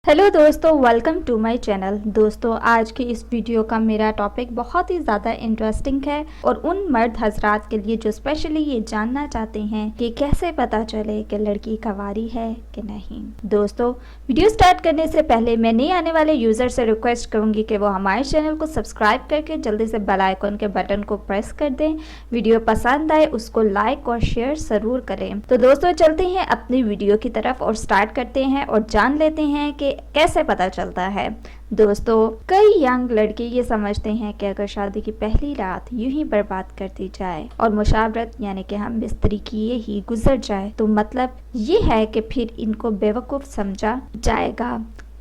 Hello दोस्तों, welcome to my channel. दोस्तों, आज की इस वीडियो का मेरा टॉपिक बहुत ही ज़्यादा इंटरेस्टिंग है और उन मर्द हजरात के लिए जो स्पेशली ये जानना चाहते हैं कि कैसे पता चले कि लड़की कवारी है कि नहीं। दोस्तों, वीडियो स्टार्ट करने से पहले मैं नए आने वाले यूज़र से रिक्वेस्ट करूंगी कि वो हमारे चैनल को सब्सक्राइब करके जल्दी से बेल आइकन के बटन को प्रेस कर दें। वीडियो पसंद आए उसको लाइक और शेयर ज़रूर करें। तो दोस्तों, चलते हैं अपनी वीडियो की तरफ और स्टार्ट करते हैं और जान लेते हैं कि कैसे पता चलता है। दोस्तों, कई यंग लड़के ये समझते हैं कि अगर शादी की पहली रात यूं ही बर्बाद कर दी जाए और मुशावरत यानी कि हम बिस्तरी किए ही गुजर जाए तो मतलब ये है कि फिर इनको बेवकूफ़ समझा जाएगा।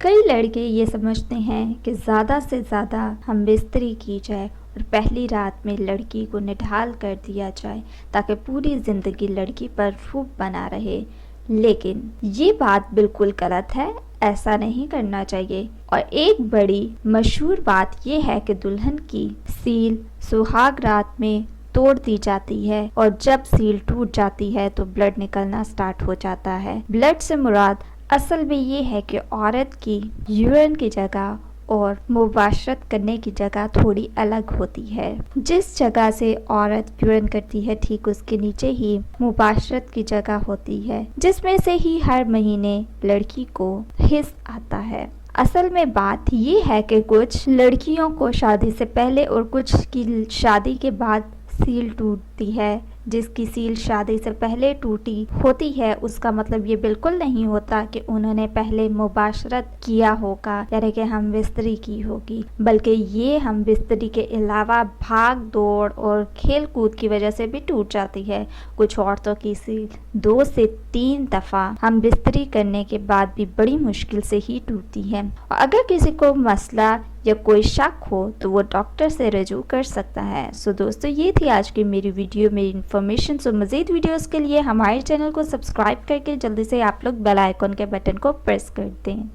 कई लड़के ये समझते हैं कि ज़्यादा से ज़्यादा हम बिस्तरी की जाए और पहली रात में लड़की को निढाल कर दिया जाए ताकि पूरी ज़िंदगी लड़की पर रूप बना रहे। लेकिन ये बात बिल्कुल गलत है, ऐसा नहीं करना चाहिए। और एक बड़ी मशहूर बात यह है कि दुल्हन की सील सुहाग रात में तोड़ दी जाती है और जब सील टूट जाती है तो ब्लड निकलना स्टार्ट हो जाता है। ब्लड से मुराद असल में ये है कि औरत की यूरिन की जगह और मुबाशरत करने की जगह थोड़ी अलग होती है। जिस जगह से औरत यूरिन करती है ठीक उसके नीचे ही मुबाशरत की जगह होती है, जिसमें से ही हर महीने लड़की को हिस्स आता है। असल में बात ये है कि कुछ लड़कियों को शादी से पहले और कुछ की शादी के बाद सील टूटती है। जिसकी सील शादी से पहले टूटी होती है उसका मतलब ये बिल्कुल नहीं होता कि उन्होंने पहले मुबाशरत किया होगा यानी कि हम बिस्तरी की होगी, बल्कि ये हम बिस्तरी के अलावा भाग दौड़ और खेल कूद की वजह से भी टूट जाती है। कुछ औरतों की सील 2 से 3 दफ़ा हम बिस्तरी करने के बाद भी बड़ी मुश्किल से ही टूटती है। और अगर किसी को मसला या कोई शक हो तो वो डॉक्टर से रजू कर सकता है। सो दोस्तों, ये थी आज की मेरी वीडियो, मेरी इन्फॉर्मेशन। सो मज़ीद वीडियोस के लिए हमारे चैनल को सब्सक्राइब करके जल्दी से आप लोग बेल आइकन के बटन को प्रेस कर दें।